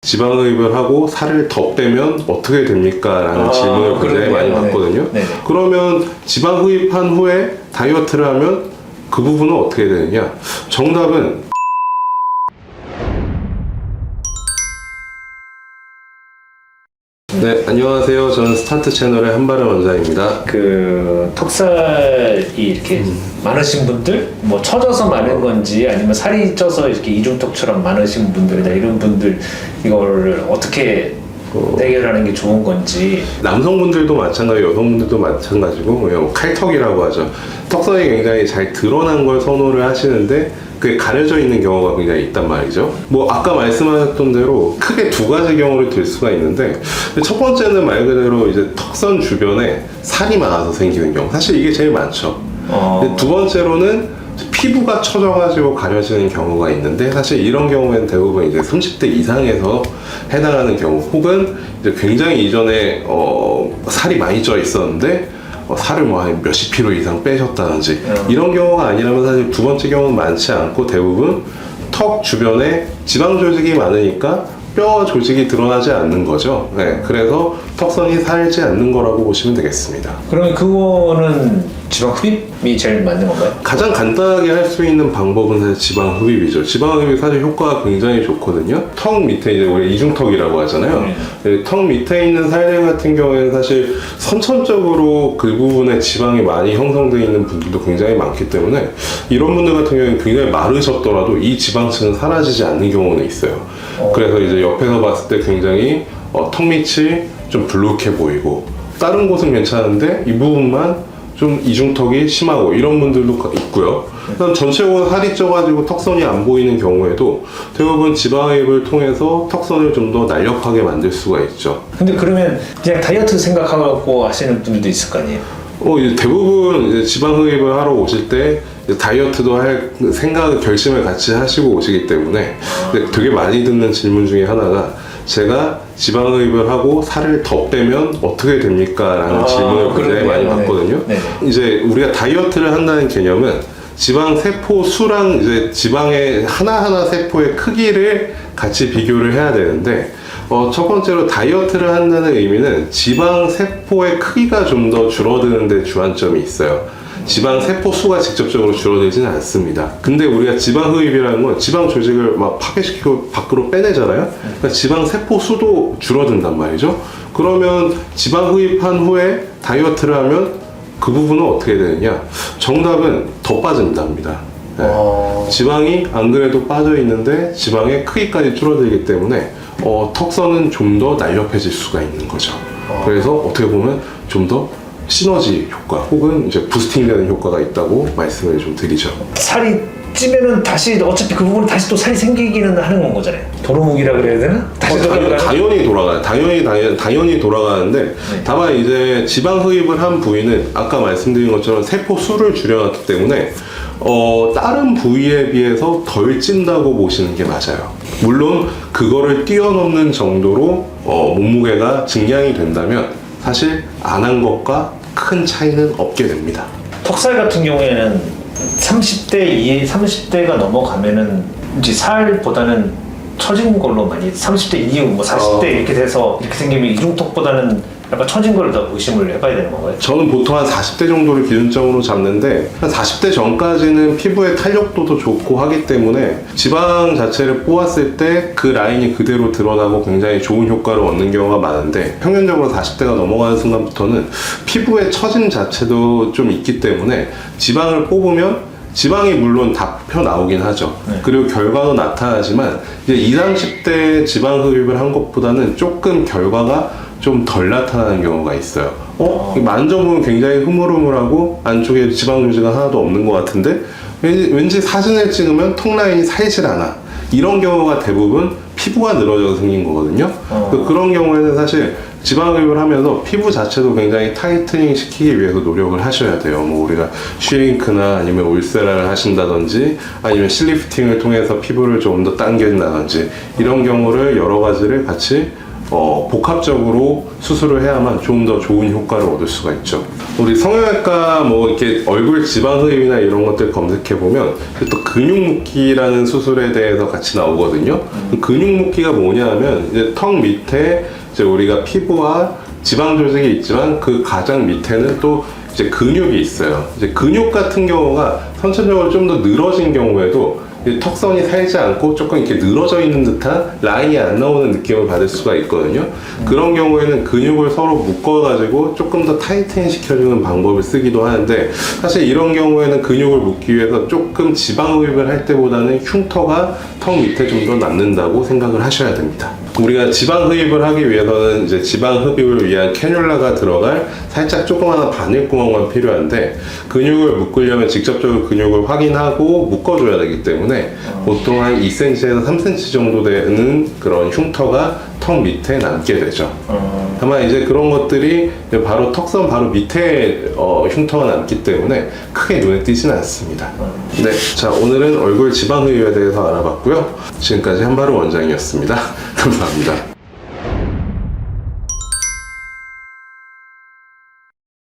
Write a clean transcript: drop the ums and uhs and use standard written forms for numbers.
지방흡입을 하고 살을 더 빼면 어떻게 됩니까? 라는 질문을 굉장히 많이 받거든요. 그러면 지방흡입한 후에 다이어트를 하면 그 부분은 어떻게 되느냐? 정답은 네, 안녕하세요. 저는 스타트 채널의 한바름 원장입니다. 그 턱살이 이렇게 많으신 분들, 뭐 처져서 많은 건지 아니면 살이 쪄서 이렇게 이중턱처럼 많으신 분들이나 이런 분들 이거를 어떻게 해결하는 게 좋은 건지. 남성분들도 마찬가지고 여성분들도 마찬가지고 뭐 칼턱이라고 하죠. 턱선이 굉장히 잘 드러난 걸 선호를 하시는데 그게 가려져 있는 경우가 굉장히 있단 말이죠. 뭐 아까 말씀하셨던 대로 크게 두 가지 경우를 들 수가 있는데, 첫 번째는 말 그대로 이제 턱선 주변에 살이 많아서 생기는 경우, 사실 이게 제일 많죠. 두 번째로는 피부가 처져가지고 가려지는 경우가 있는데, 사실 이런 경우에는 대부분 이제 30대 이상에서 해당하는 경우, 혹은 이제 굉장히 이전에 살이 많이 쪄 있었는데 살을 뭐 한 몇십 kg 이상 빼셨다든지 이런 경우가 아니라면 사실 두 번째 경우는 많지 않고, 대부분 턱 주변에 지방 조직이 많으니까 뼈 조직이 드러나지 않는 거죠. 네, 그래서 턱선이 살지 않는 거라고 보시면 되겠습니다. 그러면 그거는 지방 흡입이 제일 맞는 건가요? 가장 간단하게 할 수 있는 방법은 사실 지방 흡입이죠. 지방 흡입이 사실 효과가 굉장히 좋거든요. 턱 밑에 이제 우리 이중턱이라고 하잖아요. 턱 밑에 있는 살들 같은 경우에는 사실 선천적으로 그 부분에 지방이 많이 형성되어 있는 분들도 굉장히 많기 때문에, 이런 분들 같은 경우에는 굉장히 마르셨더라도 이 지방층은 사라지지 않는 경우는 있어요. 그래서 이제 옆에서 봤을 때 굉장히 턱 밑이 좀 불룩해 보이고, 다른 곳은 괜찮은데 이 부분만 좀 이중턱이 심하고 이런 분들도 있고요. 그다음 전체적으로 살이 쪄가지고 턱선이 안 보이는 경우에도 대부분 지방흡입을 통해서 턱선을 좀 더 날렵하게 만들 수가 있죠. 근데 그러면 그냥 다이어트 생각하고 하시는 분들도 있을 거 아니에요? 이제 대부분 이제 지방흡입을 하러 오실 때 다이어트도 할 생각을, 결심을 같이 하시고 오시기 때문에 되게 많이 듣는 질문 중에 하나가, 제가 지방흡입을 하고 살을 더 빼면 어떻게 됩니까? 라는 질문을 굉장히 많이 받거든요. 이제 우리가 다이어트를 한다는 개념은 지방 세포 수랑 이제 지방의 하나하나 세포의 크기를 같이 비교를 해야 되는데, 첫 번째로 다이어트를 한다는 의미는 지방 세포의 크기가 좀 더 줄어드는 데 주안점이 있어요. 지방 세포 수가 직접적으로 줄어들지는 않습니다. 근데 우리가 지방 흡입이라는 건 지방 조직을 막 파괴시키고 밖으로 빼내잖아요. 그러니까 지방 세포 수도 줄어든단 말이죠. 그러면 지방 흡입한 후에 다이어트를 하면 그 부분은 어떻게 되느냐? 정답은 더 빠진답니다. 네. 지방이 안 그래도 빠져 있는데 지방의 크기까지 줄어들기 때문에 턱선은 좀 더 날렵해질 수가 있는 거죠. 그래서 어떻게 보면 좀 더 시너지 효과 혹은 이제 부스팅되는 효과가 있다고 말씀을 좀 드리죠. 살이 찌면은 다시 어차피 그 부분은 다시 또 살이 생기기는 하는 건 거잖아요. 도루묵이라 그래야 되나? 다시 당연히 돌아가요. 당연히 돌아가는데, 다만 이제 지방 흡입을 한 부위는 아까 말씀드린 것처럼 세포 수를 줄여놨기 때문에 다른 부위에 비해서 덜 찐다고 보시는 게 맞아요. 물론 그거를 뛰어넘는 정도로 몸무게가 증량이 된다면 사실 안 한 것과 큰 차이는 없게 됩니다. 턱살 같은 경우에는 30대가 넘어가면은 이제 살보다는 처진 걸로 많이, 30대 이후 뭐 40대 이렇게 돼서 이렇게 생기면 이중턱보다는 약간 처진 걸 더 의심을 해봐야 되는 건가요? 저는 보통 한 40대 정도를 기준점으로 잡는데, 한 40대 전까지는 피부의 탄력도도 좋고 하기 때문에 지방 자체를 뽑았을 때 그 라인이 그대로 드러나고 굉장히 좋은 효과를 얻는 경우가 많은데, 평균적으로 40대가 넘어가는 순간부터는 피부의 처짐 자체도 좀 있기 때문에 지방을 뽑으면 지방이 물론 다 펴나오긴 하죠. 그리고 결과도 나타나지만 이제 20, 30대 지방 흡입을 한 것보다는 조금 결과가 좀 덜 나타나는 경우가 있어요. 만져보면 굉장히 흐물흐물하고 안쪽에 지방 조직은 하나도 없는 것 같은데 왠지 사진을 찍으면 턱 라인이 살질 않아. 이런 경우가 대부분 피부가 늘어져서 생긴 거거든요. 그런 경우에는 사실 지방 흡입을 하면서 피부 자체도 굉장히 타이트닝 시키기 위해서 노력을 하셔야 돼요. 뭐 우리가 슈링크나 아니면 울세라를 하신다든지 아니면 실리프팅을 통해서 피부를 좀 더 당겨준다든지 이런 경우를 여러 가지를 같이 복합적으로 수술을 해야만 좀 더 좋은 효과를 얻을 수가 있죠. 우리 성형외과 뭐 이렇게 얼굴 지방 흡입이나 이런 것들 검색해 보면 또 근육 묶기라는 수술에 대해서 같이 나오거든요. 근육 묶기가 뭐냐면 이제 턱 밑에 이제 우리가 피부와 지방 조직이 있지만 그 가장 밑에는 또 이제 근육이 있어요. 이제 근육 같은 경우가 선천적으로 좀 더 늘어진 경우에도 이 턱선이 살지 않고 조금 이렇게 늘어져 있는 듯한 라인이 안 나오는 느낌을 받을 수가 있거든요. 그런 경우에는 근육을 서로 묶어가지고 조금 더 타이트닝 시켜주는 방법을 쓰기도 하는데, 사실 이런 경우에는 근육을 묶기 위해서 조금 지방 흡입을 할 때보다는 흉터가 턱 밑에 좀 더 남는다고 생각을 하셔야 됩니다. 우리가 지방 흡입을 하기 위해서는 이제 지방 흡입을 위한 캐뉼라가 들어갈 살짝 조그마한 바늘 구멍만 필요한데, 근육을 묶으려면 직접적으로 근육을 확인하고 묶어줘야 되기 때문에 보통 한 2cm에서 3cm 정도 되는 그런 흉터가 턱 밑에 남게 되죠. 다만 이제 그런 것들이 바로 턱선 바로 밑에 흉터가 남기 때문에 크게 눈에 띄지는 않습니다. 네, 자 오늘은 얼굴 지방 흡입에 대해서 알아봤고요. 지금까지 한바로 원장이었습니다. 감사합니다.